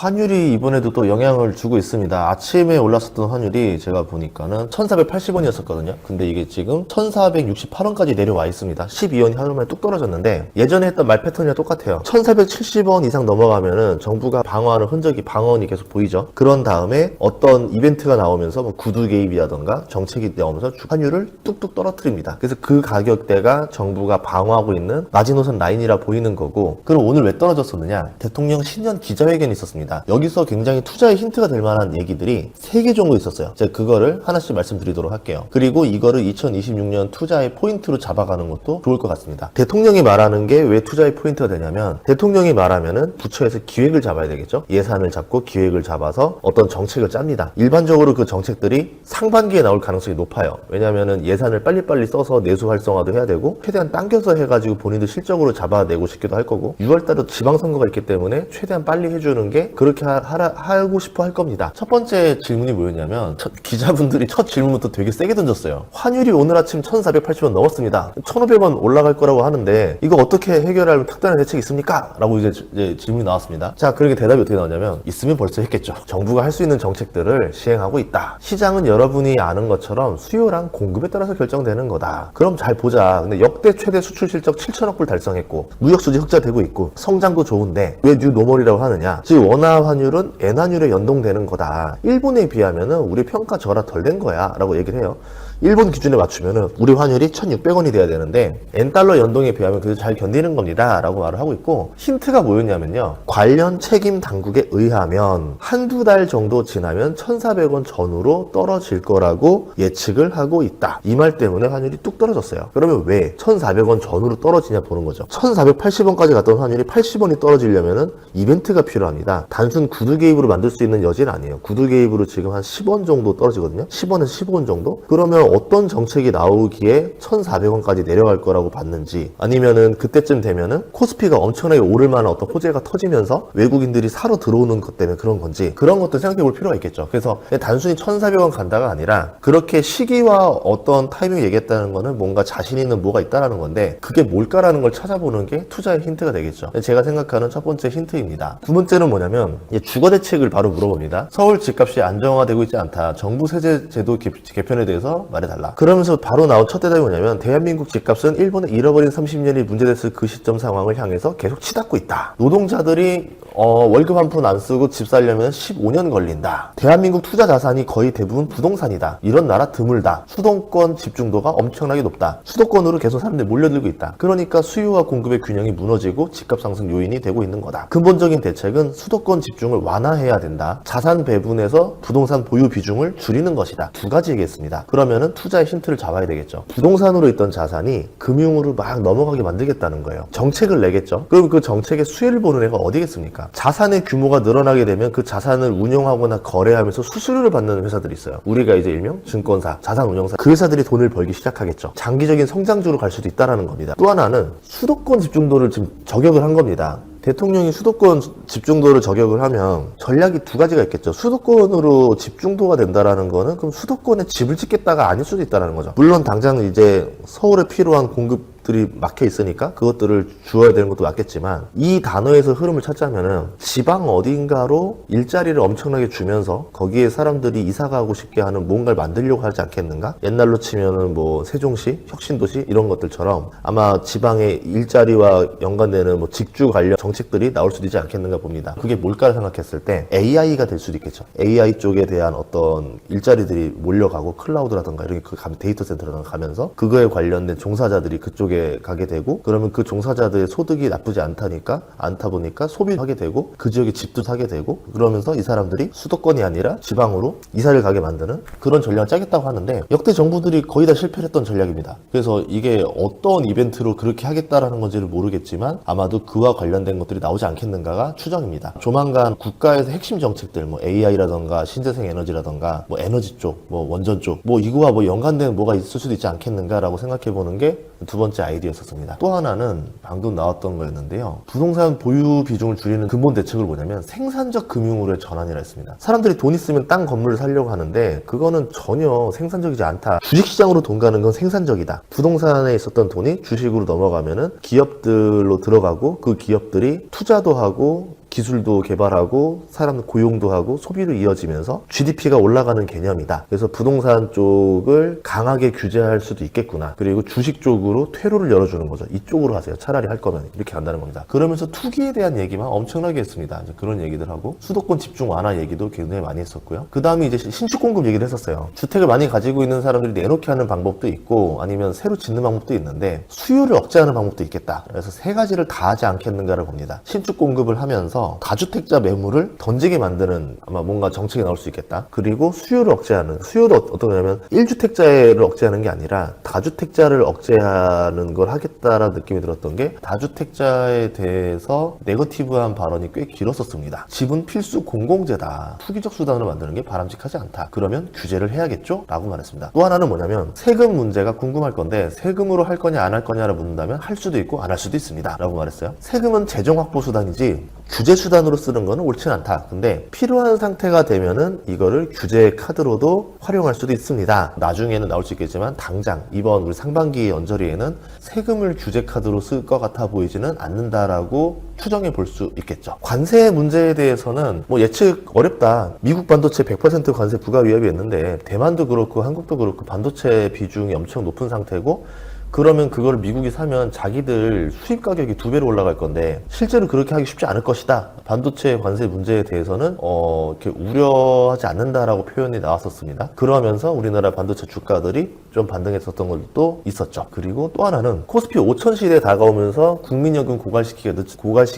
환율이 이번에도 또 영향을 주고 있습니다. 아침에 올랐었던 환율이 제가 보니까는 1480원이었었거든요. 근데 이게 지금 1468원까지 내려와 있습니다. 12원이 하루 만에 뚝 떨어졌는데 예전에 했던 말 패턴이랑 똑같아요. 1470원 이상 넘어가면은 정부가 방어하는 흔적이 방언이 계속 보이죠. 그런 다음에 어떤 이벤트가 나오면서 뭐 구두 개입이라던가 정책이 나오면서 환율을 뚝뚝 떨어뜨립니다. 그래서 그 가격대가 정부가 방어하고 있는 마지노선 라인이라 보이는 거고, 그럼 오늘 왜 떨어졌었느냐? 대통령 신년 기자회견이 있었습니다. 여기서 굉장히 투자의 힌트가 될 만한 얘기들이 3개 정도 있었어요. 제가 그거를 하나씩 말씀드리도록 할게요. 그리고 이거를 2026년 투자의 포인트로 잡아가는 것도 좋을 것 같습니다. 대통령이 말하는 게 왜 투자의 포인트가 되냐면, 대통령이 말하면은 부처에서 기획을 잡아야 되겠죠. 예산을 잡고 기획을 잡아서 어떤 정책을 짭니다. 일반적으로 그 정책들이 상반기에 나올 가능성이 높아요. 왜냐면은 예산을 빨리빨리 써서 내수 활성화도 해야 되고 최대한 당겨서 해가지고 본인들 실적으로 잡아내고 싶기도 할 거고, 6월달에 지방선거가 있기 때문에 최대한 빨리 해주는 게 그렇게 하고 싶어 할 겁니다. 첫 번째 질문이 뭐였냐면, 기자분들이 첫 질문부터 되게 세게 던졌어요. 환율이 오늘 아침 1480원 넘었습니다. 1500원 올라갈 거라고 하는데 이거 어떻게 해결할 특단의 대책이 있습니까? 라고 이제 질문이 나왔습니다. 자, 그렇게 대답이 어떻게 나오냐면, 있으면 벌써 했겠죠. 정부가 할 수 있는 정책들을 시행하고 있다. 시장은 여러분이 아는 것처럼 수요랑 공급에 따라서 결정되는 거다. 그럼 잘 보자. 근데 역대 최대 수출 실적 7천억 불 달성했고 무역수지 흑자되고 있고 성장도 좋은데 왜 뉴 노멀이라고 하느냐? 즉 원화 환율은 엔환율에 연동되는 거다. 일본에 비하면은 우리 평가 절하 덜 된 거야 라고 얘기를 해요. 일본 기준에 맞추면은 우리 환율이 1,600원이 돼야 되는데 엔달러 연동에 비하면 그래도 잘 견디는 겁니다 라고 말을 하고 있고, 힌트가 뭐였냐면요, 관련 책임 당국에 의하면 한두 달 정도 지나면 1,400원 전후로 떨어질 거라고 예측을 하고 있다. 이 말 때문에 환율이 뚝 떨어졌어요. 그러면 왜 1,400원 전후로 떨어지냐 보는 거죠. 1,480원까지 갔던 환율이 80원이 떨어지려면은 이벤트가 필요합니다. 단순 구두 개입으로 만들 수 있는 여지는 아니에요. 구두 개입으로 지금 한 10원 정도 떨어지거든요. 10원에서 15원 정도? 그러면 어떤 정책이 나오기에 1,400원까지 내려갈 거라고 봤는지, 아니면은 그때쯤 되면은 코스피가 엄청나게 오를 만한 어떤 호재가 터지면서 외국인들이 사러 들어오는 것 때문에 그런 건지, 그런 것도 생각해 볼 필요가 있겠죠. 그래서 단순히 1,400원 간다가 아니라 그렇게 시기와 어떤 타이밍을 얘기했다는 거는 뭔가 자신 있는 뭐가 있다라는 건데, 그게 뭘까라는 걸 찾아보는 게 투자의 힌트가 되겠죠. 제가 생각하는 첫 번째 힌트입니다. 두 번째는 뭐냐면, 주거 대책을 바로 물어봅니다. 서울 집값이 안정화되고 있지 않다. 정부 세제 제도 개편에 대해서 말해달라. 그러면서 바로 나온 첫 대답이 뭐냐면, 대한민국 집값은 일본의 잃어버린 30년이 문제됐을 그 시점 상황을 향해서 계속 치닫고 있다. 노동자들이 월급 한 푼 안 쓰고 집 살려면 15년 걸린다. 대한민국 투자 자산이 거의 대부분 부동산이다. 이런 나라 드물다. 수도권 집중도가 엄청나게 높다. 수도권으로 계속 사람들이 몰려들고 있다. 그러니까 수요와 공급의 균형이 무너지고 집값 상승 요인이 되고 있는 거다. 근본적인 대책은 수도권 집중을 완화해야 된다. 자산 배분에서 부동산 보유 비중을 줄이는 것이다. 두 가지 얘기했습니다. 그러면은 투자의 힌트를 잡아야 되겠죠. 부동산으로 있던 자산이 금융으로 막 넘어가게 만들겠다는 거예요. 정책을 내겠죠. 그럼 그 정책의 수혜를 보는 애가 어디겠습니까? 자산의 규모가 늘어나게 되면 그 자산을 운용하거나 거래하면서 수수료를 받는 회사들이 있어요. 우리가 이제 일명 증권사, 자산운용사, 그 회사들이 돈을 벌기 시작하겠죠. 장기적인 성장주로 갈 수도 있다는 겁니다. 또 하나는 수도권 집중도를 지금 저격을 한 겁니다. 대통령이 수도권 집중도를 저격을 하면 전략이 두 가지가 있겠죠. 수도권으로 집중도가 된다라는 거는 그럼 수도권에 집을 짓겠다가 아닐 수도 있다는 거죠. 물론 당장 이제 서울에 필요한 공급들이 막혀 있으니까 그것들을 주어야 되는 것도 맞겠지만, 이 단어에서 흐름을 찾자면은 지방 어딘가로 일자리를 엄청나게 주면서 거기에 사람들이 이사 가고 싶게 하는 뭔가를 만들려고 하지 않겠는가? 옛날로 치면은 뭐 세종시, 혁신도시 이런 것들처럼 아마 지방의 일자리와 연관되는 뭐 직주 관련 정책들이 나올 수도 있지 않겠는가 봅니다. 그게 뭘까 생각했을 때 AI가 될 수도 있겠죠. AI 쪽에 대한 어떤 일자리들이 몰려가고 클라우드라든가 이런 그 데이터 센터라든가 가면서 그거에 관련된 종사자들이 그쪽에 가게 되고, 그러면 그 종사자들의 소득이 나쁘지 않다 보니까 소비하게 되고 그 지역에 집도 사게 되고, 그러면서 이 사람들이 수도권이 아니라 지방으로 이사를 가게 만드는 그런 전략을 짜겠다고 하는데, 역대 정부들이 거의 다 실패를 했던 전략입니다. 그래서 이게 어떤 이벤트로 그렇게 하겠다라는 건지를 모르겠지만 아마도 그와 관련된 것들이 나오지 않겠는가가 추정입니다. 조만간 국가에서 핵심 정책들, 뭐 AI라던가 신재생 에너지라던가 뭐 에너지 쪽, 뭐 원전 쪽, 뭐 이거와 뭐 연관된 뭐가 있을 수도 있지 않겠는가라고 생각해 보는 게 두 번째 아이디어였었습니다. 또 하나는 방금 나왔던 거였는데요. 부동산 보유 비중을 줄이는 근본 대책을 뭐냐면 생산적 금융으로의 전환이라 했습니다. 사람들이 돈 있으면 땅 건물을 사려고 하는데 그거는 전혀 생산적이지 않다. 주식시장으로 돈 가는 건 생산적이다. 부동산에 있었던 돈이 주식으로 넘어가면은 기업들로 들어가고 그 기업들이 투자도 하고 기술도 개발하고 사람 고용도 하고 소비로 이어지면서 GDP가 올라가는 개념이다. 그래서 부동산 쪽을 강하게 규제할 수도 있겠구나. 그리고 주식 쪽으로 퇴로를 열어주는 거죠. 이쪽으로 하세요. 차라리 할 거면 이렇게 한다는 겁니다. 그러면서 투기에 대한 얘기만 엄청나게 했습니다. 이제 그런 얘기들 하고 수도권 집중 완화 얘기도 굉장히 많이 했었고요. 그 다음에 이제 신축 공급 얘기를 했었어요. 주택을 많이 가지고 있는 사람들이 내놓게 하는 방법도 있고 아니면 새로 짓는 방법도 있는데 수요를 억제하는 방법도 있겠다. 그래서 세 가지를 다 하지 않겠는가를 봅니다. 신축 공급을 하면서 다주택자 매물을 던지게 만드는 아마 뭔가 정책이 나올 수 있겠다. 그리고 수요를 억제하는, 수요도 어떤 거냐면 1주택자를 억제하는 게 아니라 다주택자를 억제하는 걸 하겠다라는 느낌이 들었던 게 다주택자에 대해서 네거티브한 발언이 꽤 길었었습니다. 집은 필수 공공재다. 투기적 수단으로 만드는 게 바람직하지 않다. 그러면 규제를 해야겠죠? 라고 말했습니다. 또 하나는 뭐냐면 세금 문제가 궁금할 건데 세금으로 할 거냐 안 할 거냐를 묻는다면 할 수도 있고 안 할 수도 있습니다. 라고 말했어요. 세금은 재정 확보 수단이지 규제 수단으로 쓰는 거는 옳진 않다. 근데 필요한 상태가 되면은 이거를 규제 카드로도 활용할 수도 있습니다. 나중에는 나올 수 있겠지만 당장 이번 우리 상반기 연저리에는 세금을 규제 카드로 쓸 것 같아 보이지는 않는다라고 추정해 볼 수 있겠죠. 관세 문제에 대해서는 뭐 예측 어렵다. 미국 반도체 100% 관세 부과 위협이 있는데 대만도 그렇고 한국도 그렇고 반도체 비중이 엄청 높은 상태고 그러면 그걸 미국이 사면 자기들 수입 가격이 2배로 올라갈 건데 실제로 그렇게 하기 쉽지 않을 것이다. 반도체 관세 문제에 대해서는 이렇게 우려하지 않는다라고 표현이 나왔었습니다. 그러면서 우리나라 반도체 주가들이 좀 반등했었던 것도 있었죠. 그리고 또 하나는 코스피 5000 시대에 다가오면서 국민연금 고갈시기에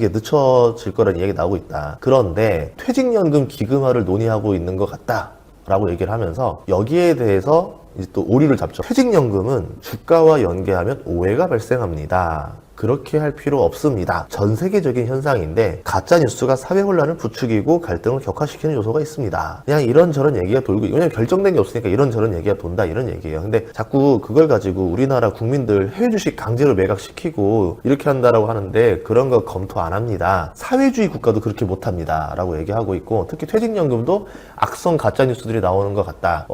늦춰질 거라는 이야기가 나오고 있다. 그런데 퇴직연금 기금화를 논의하고 있는 것 같다. 라고 얘기를 하면서 여기에 대해서 이제 또 오류를 잡죠. 퇴직연금은 주가와 연계하면 오해가 발생합니다. 그렇게 할 필요 없습니다. 전 세계적인 현상인데 가짜뉴스가 사회 혼란을 부추기고 갈등을 격화시키는 요소가 있습니다. 그냥 이런저런 얘기가 돌고 왜냐면 결정된 게 없으니까 이런저런 얘기가 돈다 이런 얘기예요. 근데 자꾸 그걸 가지고 우리나라 국민들 해외 주식 강제로 매각시키고 이렇게 한다라고 하는데 그런 거 검토 안 합니다. 사회주의 국가도 그렇게 못합니다. 라고 얘기하고 있고 특히 퇴직연금도 악성 가짜뉴스들이 나오는 것 같다.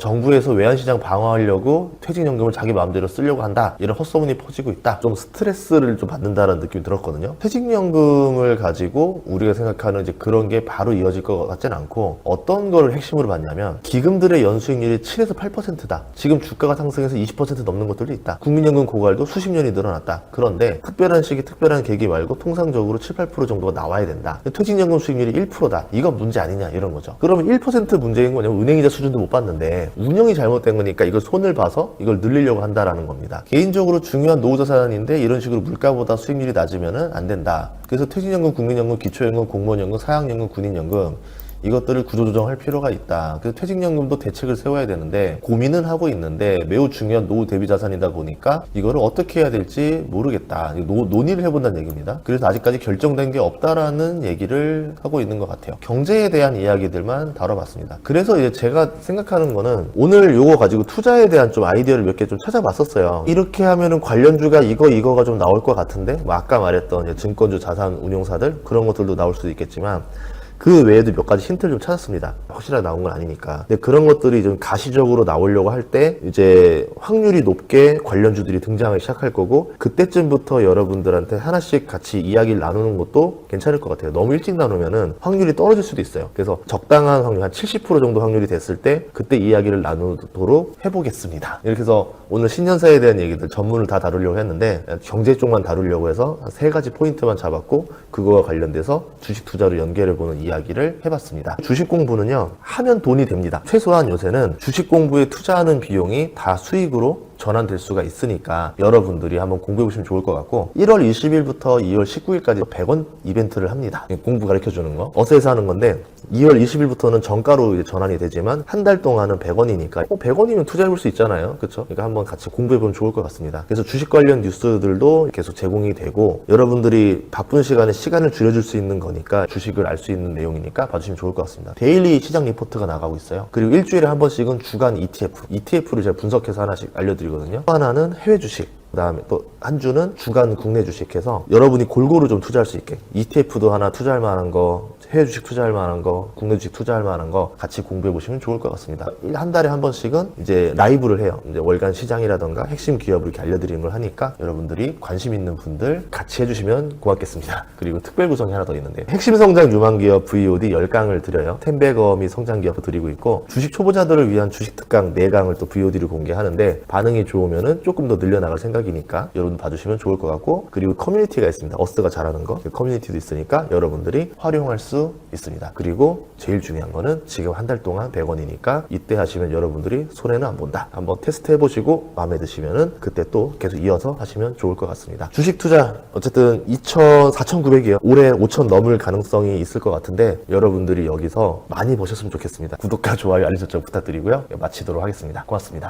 정부에서 외환시장 방어하려고 퇴직연금을 자기 마음대로 쓰려고 한다. 이런 헛소문이 퍼지고 있다. 좀 스트레스를 좀 받는다는 느낌이 들었거든요. 퇴직연금을 가지고 우리가 생각하는 이제 그런 게 바로 이어질 것 같지는 않고 어떤 거를 핵심으로 봤냐면 기금들의 연수익률이 7에서 8%다. 지금 주가가 상승해서 20% 넘는 것들도 있다. 국민연금 고갈도 수십 년이 늘어났다. 그런데 특별한 시기 특별한 계기 말고 통상적으로 7, 8% 정도가 나와야 된다. 퇴직연금 수익률이 1%다. 이건 문제 아니냐 이런 거죠. 그러면 1% 문제인 거냐면 은행이자 수준도 못 봤는데 운영이 잘못된 거니까 이걸 손을 봐서 이걸 늘리려고 한다라는 겁니다. 개인적으로 중요한 노후자산인데 이런 식으로 물가보다 수익률이 낮으면 안 된다. 그래서 퇴직연금, 국민연금, 기초연금, 공무원연금, 사학연금, 군인연금 이것들을 구조조정할 필요가 있다. 그래서 퇴직연금도 대책을 세워야 되는데 고민은 하고 있는데 매우 중요한 노후 대비 자산이다 보니까 이거를 어떻게 해야 될지 모르겠다. 논의를 해본다는 얘기입니다. 그래서 아직까지 결정된 게 없다라는 얘기를 하고 있는 것 같아요. 경제에 대한 이야기들만 다뤄봤습니다. 그래서 이제 제가 생각하는 거는 오늘 요거 가지고 투자에 대한 좀 아이디어를 몇 개 좀 찾아봤었어요. 이렇게 하면은 관련주가 이거가 좀 나올 것 같은데 뭐 아까 말했던 증권주 자산 운용사들 그런 것들도 나올 수도 있겠지만 그 외에도 몇 가지 힌트를 좀 찾았습니다. 확실하게 나온 건 아니니까. 근데 그런 것들이 좀 가시적으로 나오려고 할 때 이제 확률이 높게 관련주들이 등장하기 시작할 거고 그때쯤부터 여러분들한테 하나씩 같이 이야기를 나누는 것도 괜찮을 것 같아요. 너무 일찍 나누면은 확률이 떨어질 수도 있어요. 그래서 적당한 확률, 한 70% 정도 확률이 됐을 때 그때 이야기를 나누도록 해보겠습니다. 이렇게 해서 오늘 신년사에 대한 얘기들 전문을 다 다루려고 했는데 경제 쪽만 다루려고 해서 한 3가지 포인트만 잡았고 그거와 관련돼서 주식 투자로 연결해보는 이야기를 해봤습니다. 주식 공부는요 하면 돈이 됩니다. 최소한 요새는 주식 공부에 투자하는 비용이 다 수익으로 전환될 수가 있으니까 여러분들이 한번 공부해보시면 좋을 것 같고 1월 20일부터 2월 19일까지 100원 이벤트를 합니다. 공부 가르쳐주는 거 어세에서 하는 건데 2월 20일부터는 정가로 이제 전환이 되지만 한 달 동안은 100원이니까 100원이면 투자해볼 수 있잖아요. 그렇죠? 그러니까 한번 같이 공부해보면 좋을 것 같습니다. 그래서 주식 관련 뉴스들도 계속 제공이 되고 여러분들이 바쁜 시간에 시간을 줄여줄 수 있는 거니까 주식을 알 수 있는 내용이니까 봐주시면 좋을 것 같습니다. 데일리 시장 리포트가 나가고 있어요. 그리고 일주일에 한 번씩은 주간 ETF를 제가 분석해서 하나씩 알려드리거든요. 또 하나는 해외 주식 그 다음에 또 한 주는 주간 국내 주식해서 여러분이 골고루 좀 투자할 수 있게 ETF도 하나 투자할 만한 거 해외 주식 투자할 만한 거, 국내 주식 투자할 만한 거 같이 공부해 보시면 좋을 것 같습니다. 한 달에 한 번씩은 이제 라이브를 해요. 이제 월간 시장이라던가 핵심 기업을 이렇게 알려드리는 걸 하니까 여러분들이 관심 있는 분들 같이 해주시면 고맙겠습니다. 그리고 특별 구성이 하나 더 있는데 핵심 성장 유망 기업 VOD 10강을 드려요. 텐베거미 성장 기업 드리고 있고 주식 초보자들을 위한 주식 특강 4강을 또 VOD를 공개하는데 반응이 좋으면은 조금 더 늘려나갈 생각이니까 여러분 봐주시면 좋을 것 같고 그리고 커뮤니티가 있습니다. 어스가 잘하는 거 커뮤니티도 있으니까 여러분들이 활용할 수 있습니다. 그리고 제일 중요한 거는 지금 한 달 동안 100원이니까 이때 하시면 여러분들이 손해는 안 본다. 한번 테스트 해보시고 마음에 드시면은 그때 또 계속 이어서 하시면 좋을 것 같습니다. 주식 투자 어쨌든 4,900이에요. 올해 5,000 넘을 가능성이 있을 것 같은데 여러분들이 여기서 많이 보셨으면 좋겠습니다. 구독과 좋아요, 알림 설정 부탁드리고요. 마치도록 하겠습니다. 고맙습니다.